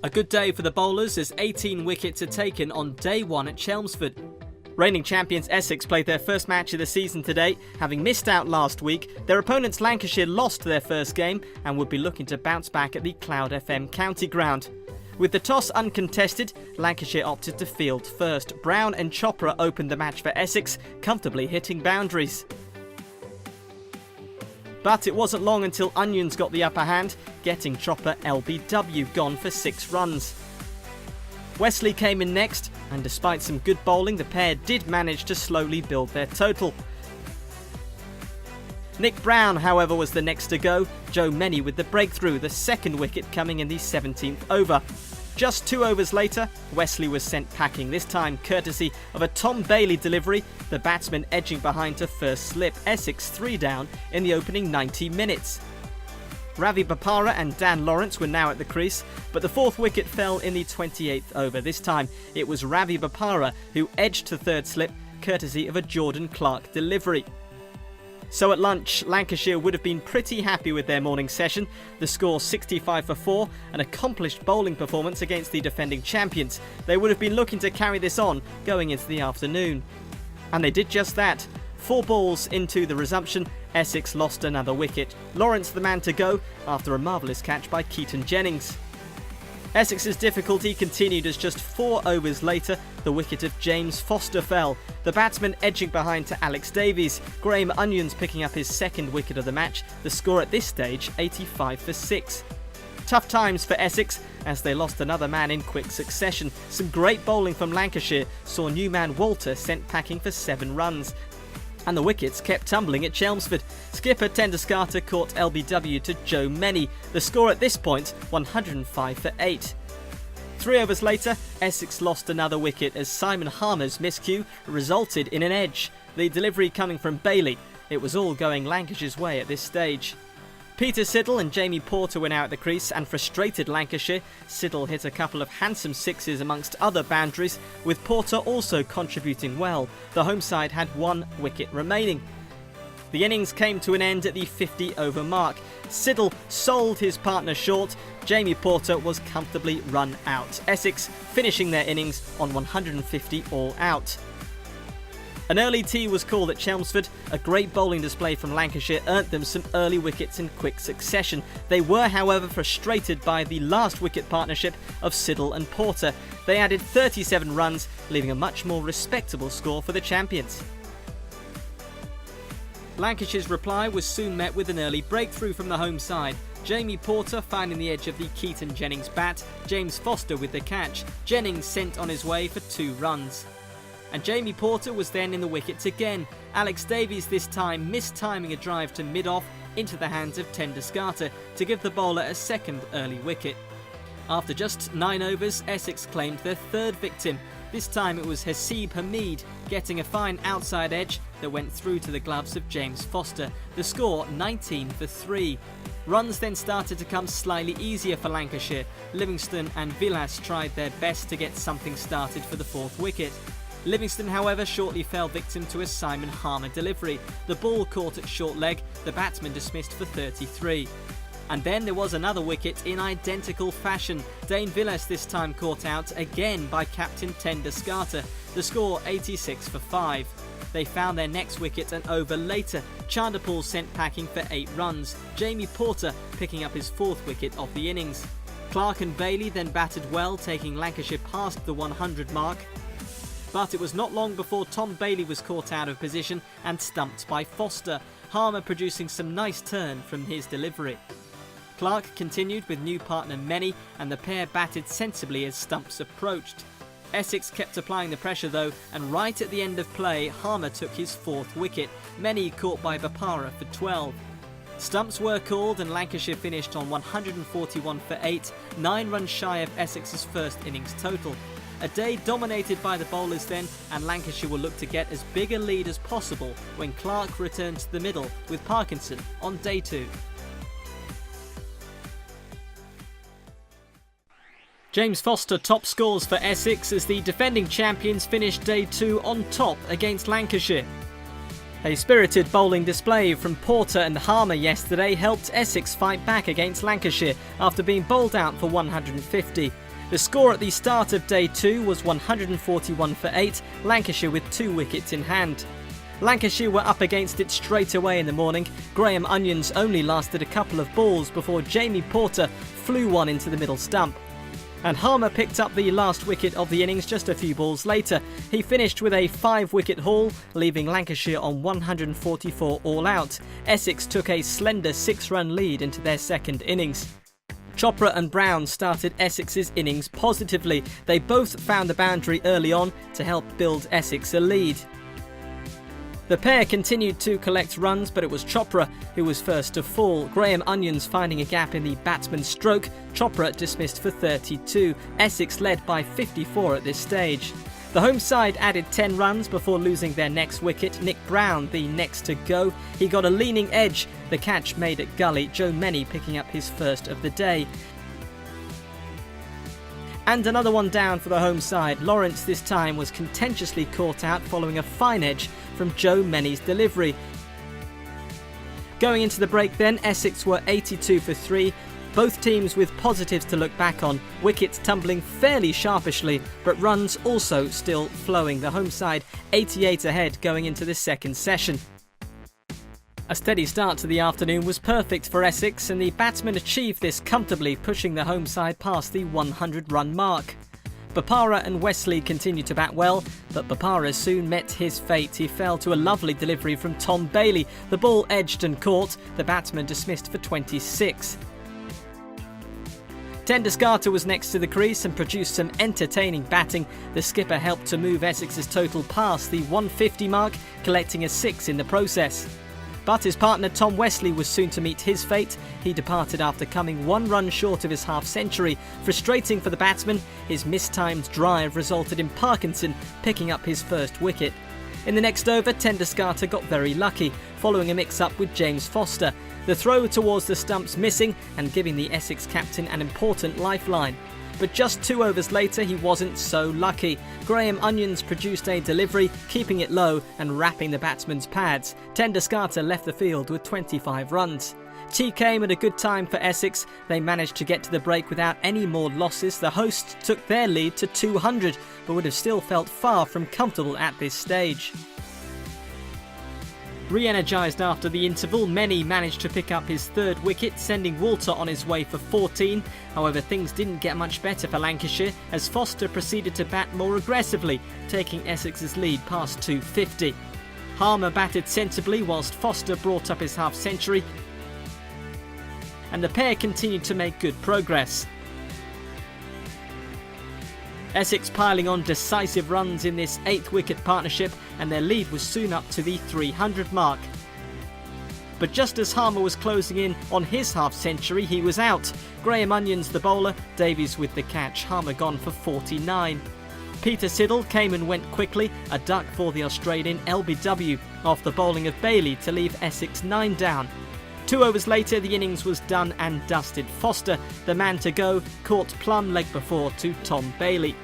A good day for the bowlers as 18 wickets are taken on day one at Chelmsford. Reigning champions Essex played their first match of the season today. Having missed out last week, their opponents Lancashire lost their first game and would be looking to bounce back at the Cloudfm County Ground. With the toss uncontested, Lancashire opted to field first. Brown and Chopra opened the match for Essex, comfortably hitting boundaries. But it wasn't long until Onions got the upper hand, getting Chopper LBW gone for 6 runs. Wesley came in next, and despite some good bowling, the pair did manage to slowly build their total. Nick Brown, however, was the next to go. Joe Many with the breakthrough, the second wicket coming in the 17th over. Just 2 overs later, Wesley was sent packing, this time courtesy of a Tom Bailey delivery, the batsman edging behind to first slip. Essex 3 down in the opening 90 minutes. Ravi Bopara and Dan Lawrence were now at the crease, but the 4th wicket fell in the 28th over. This time it was Ravi Bopara who edged to third slip, courtesy of a Jordan Clark delivery. So at lunch, Lancashire would have been pretty happy with their morning session. The score 65 for 4, an accomplished bowling performance against the defending champions. They would have been looking to carry this on going into the afternoon. And they did just that. 4 balls into the resumption, Essex lost another wicket. Lawrence the man to go after a marvellous catch by Keaton Jennings. Essex's difficulty continued as just 4 overs later, the wicket of James Foster fell. The batsman edging behind to Alex Davies. Graham Onions picking up his 2nd wicket of the match. The score at this stage, 85 for 6. Tough times for Essex as they lost another man in quick succession. Some great bowling from Lancashire saw new man Walter sent packing for 7 runs. And the wickets kept tumbling at Chelmsford. Skipper Tenduscarter caught LBW to Joe Many. The score at this point, 105 for 8. 3 overs later, Essex lost another wicket as Simon Harmer's miscue resulted in an edge. The delivery coming from Bailey. It was all going Lancashire's way at this stage. Peter Siddle and Jamie Porter were now at the crease and frustrated Lancashire. Siddle hit a couple of handsome 6s amongst other boundaries, with Porter also contributing well. The home side had 1 wicket remaining. The innings came to an end at the 50 over mark. Siddle sold his partner short. Jamie Porter was comfortably run out. Essex finishing their innings on 150 all out. An early tea was called at Chelmsford. A great bowling display from Lancashire earned them some early wickets in quick succession. They were, however, frustrated by the last wicket partnership of Siddle and Porter. They added 37 runs, leaving a much more respectable score for the champions. Lancashire's reply was soon met with an early breakthrough from the home side. Jamie Porter finding the edge of the Keaton Jennings bat, James Foster with the catch. Jennings sent on his way for 2 runs. And Jamie Porter was then in the wickets again. Alex Davies this time mistiming a drive to mid-off into the hands of Tenduscarter to give the bowler a 2nd early wicket. After just 9 overs, Essex claimed their 3rd victim. This time it was Haseeb Hameed getting a fine outside edge that went through to the gloves of James Foster. The score 19 for 3. Runs then started to come slightly easier for Lancashire. Livingston and Villas tried their best to get something started for the 4th wicket. Livingston, however, shortly fell victim to a Simon Harmer delivery. The ball caught at short leg, the batsman dismissed for 33. And then there was another wicket in identical fashion. Dane Villas this time caught out again by captain Tenduscarter. The score 86 for 5. They found their next wicket an over later. Chanderpaul sent packing for 8 runs. Jamie Porter picking up his 4th wicket of the innings. Clark and Bailey then batted well, taking Lancashire past the 100 mark. But it was not long before Tom Bailey was caught out of position and stumped by Foster. Harmer producing some nice turn from his delivery. Clark continued with new partner Many, and the pair batted sensibly as stumps approached. Essex kept applying the pressure though, and right at the end of play, Harmer took his 4th wicket. Many caught by Bopara for 12. Stumps were called and Lancashire finished on 141 for 8, 9 runs shy of Essex's first innings total. A day dominated by the bowlers then, and Lancashire will look to get as big a lead as possible when Clark returns to the middle with Parkinson on day 2. James Foster top scores for Essex as the defending champions finished day 2 on top against Lancashire. A spirited bowling display from Porter and Harmer yesterday helped Essex fight back against Lancashire after being bowled out for 150. The score at the start of day 2 was 141 for 8, Lancashire with 2 wickets in hand. Lancashire were up against it straight away in the morning. Graham Onions only lasted a couple of balls before Jamie Porter flew one into the middle stump. And Harmer picked up the last wicket of the innings just a few balls later. He finished with a 5-wicket haul, leaving Lancashire on 144 all out. Essex took a slender 6-run lead into their second innings. Chopra and Brown started Essex's innings positively. They both found the boundary early on to help build Essex a lead. The pair continued to collect runs, but it was Chopra who was first to fall. Graham Onions finding a gap in the batsman's stroke. Chopra dismissed for 32. Essex led by 54 at this stage. The home side added 10 runs before losing their next wicket. Nick Brown, the next to go. He got a leaning edge. The catch made at gully. Joe Many picking up his first of the day. And another one down for the home side. Lawrence this time was contentiously caught out following a fine edge from Joe Many's delivery. Going into the break then, Essex were 82 for 3. Both teams with positives to look back on. Wickets tumbling fairly sharpishly, but runs also still flowing. The home side 88 ahead going into the second session. A steady start to the afternoon was perfect for Essex, and the batsmen achieved this comfortably, pushing the home side past the 100-run mark. Bopara and Wesley continued to bat well, but Bopara soon met his fate. He fell to a lovely delivery from Tom Bailey. The ball edged and caught. The batsman dismissed for 26. Tendusgarter was next to the crease and produced some entertaining batting. The skipper helped to move Essex's total past the 150 mark, collecting a 6 in the process. But his partner Tom Wesley was soon to meet his fate. He departed after coming 1 run short of his half-century. Frustrating for the batsman, his mistimed drive resulted in Parkinson picking up his first wicket. In the next over, Tendusgarter got very lucky, following a mix-up with James Foster. The throw towards the stumps missing and giving the Essex captain an important lifeline. But just 2 overs later, he wasn't so lucky. Graham Onions produced a delivery, keeping it low and wrapping the batsman's pads. Tendusgarter left the field with 25 runs. Tea came at a good time for Essex. They managed to get to the break without any more losses. The hosts took their lead to 200, but would have still felt far from comfortable at this stage. Re-energised after the interval, Many managed to pick up his 3rd wicket, sending Walter on his way for 14. However, things didn't get much better for Lancashire as Foster proceeded to bat more aggressively, taking Essex's lead past 250. Harmer batted sensibly whilst Foster brought up his half-century, and the pair continued to make good progress. Essex piling on decisive runs in this 8-wicket partnership, and their lead was soon up to the 300 mark. But just as Harmer was closing in on his half-century, he was out. Graham Onions the bowler, Davies with the catch, Harmer gone for 49. Peter Siddle came and went quickly, a duck for the Australian LBW, off the bowling of Bailey to leave Essex 9 down. 2 overs later, the innings was done and dusted. Foster, the man to go, caught plumb leg before to Tom Bailey.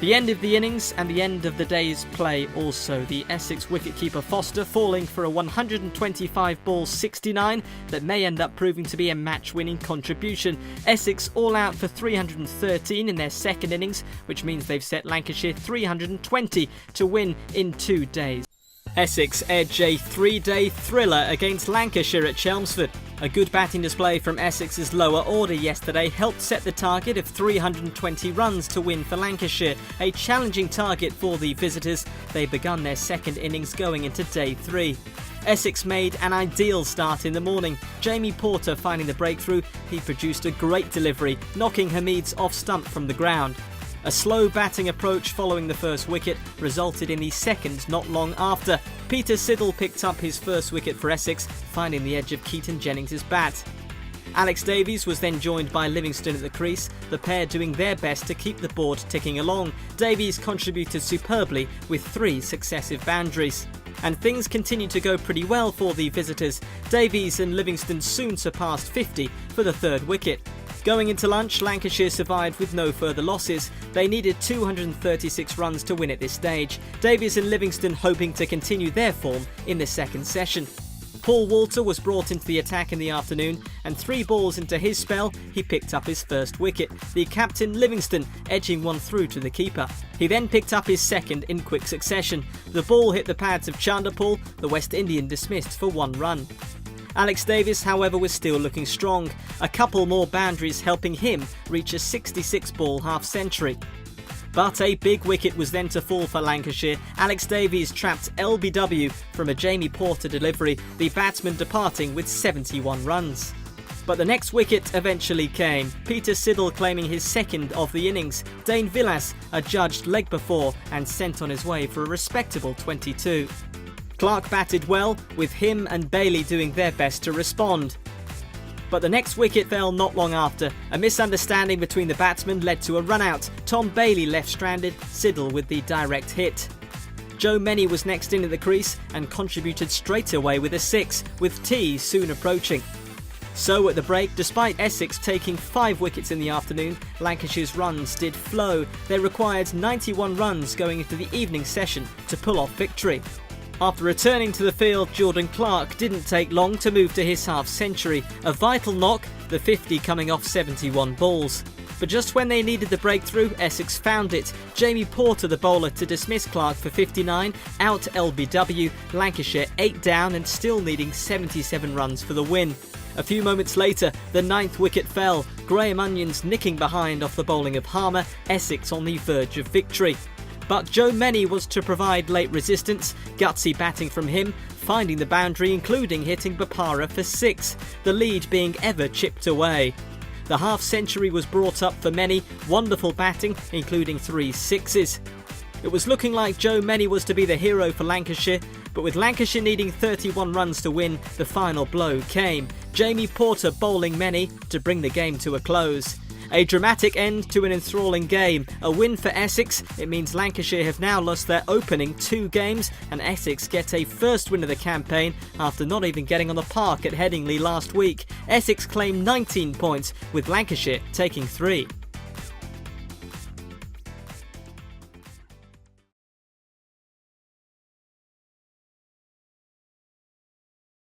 The end of the innings and the end of the day's play also. The Essex wicketkeeper Foster falling for a 125-ball 69 that may end up proving to be a match-winning contribution. Essex all out for 313 in their second innings, which means they've set Lancashire 320 to win in 2 days. Essex edge a 3-day thriller against Lancashire at Chelmsford. A good batting display from Essex's lower order yesterday helped set the target of 320 runs to win for Lancashire, a challenging target for the visitors. They've begun their second innings going into day 3. Essex made an ideal start in the morning. Jamie Porter finding the breakthrough. He produced a great delivery, knocking Hamid's off stump from the ground. A slow batting approach following the first wicket resulted in the second not long after. Peter Siddle picked up his first wicket for Essex, finding the edge of Keaton Jennings' bat. Alex Davies was then joined by Livingston at the crease, the pair doing their best to keep the board ticking along. Davies contributed superbly with 3 successive boundaries. And things continued to go pretty well for the visitors. Davies and Livingston soon surpassed 50 for the 3rd wicket. Going into lunch, Lancashire survived with no further losses. They needed 236 runs to win at this stage. Davies and Livingston hoping to continue their form in the second session. Paul Walter was brought into the attack in the afternoon, and 3 balls into his spell, he picked up his first wicket, the captain Livingston edging one through to the keeper. He then picked up his second in quick succession. The ball hit the pads of Chanderpaul, the West Indian dismissed for 1 run. Alex Davies, however, was still looking strong, a couple more boundaries helping him reach a 66-ball half-century. But a big wicket was then to fall for Lancashire. Alex Davies trapped LBW from a Jamie Porter delivery, the batsman departing with 71 runs. But the next wicket eventually came, Peter Siddle claiming his second of the innings. Dane Villas adjudged leg before and sent on his way for a respectable 22. Clark batted well, with him and Bailey doing their best to respond. But the next wicket fell not long after. A misunderstanding between the batsmen led to a run-out. Tom Bailey left stranded, Siddle with the direct hit. Joe Meny was next in at the crease and contributed straight away with a 6, with tea soon approaching. So at the break, despite Essex taking 5 wickets in the afternoon, Lancashire's runs did flow. They required 91 runs going into the evening session to pull off victory. After returning to the field, Jordan Clark didn't take long to move to his half-century, a vital knock, the 50 coming off 71 balls. But just when they needed the breakthrough, Essex found it. Jamie Porter, the bowler, to dismiss Clark for 59, out LBW, Lancashire 8 down and still needing 77 runs for the win. A few moments later, the 9th wicket fell, Graham Onions nicking behind off the bowling of Harmer, Essex on the verge of victory. But Joe Meny was to provide late resistance, gutsy batting from him, finding the boundary including hitting Bopara for 6, the lead being ever chipped away. The half-century was brought up for Meny, wonderful batting including 3 sixes. It was looking like Joe Meny was to be the hero for Lancashire, but with Lancashire needing 31 runs to win, the final blow came. Jamie Porter bowling Meny to bring the game to a close. A dramatic end to an enthralling game. A win for Essex. It means Lancashire have now lost their opening 2 games and Essex get a first win of the campaign after not even getting on the park at Headingley last week. Essex claim 19 points with Lancashire taking 3.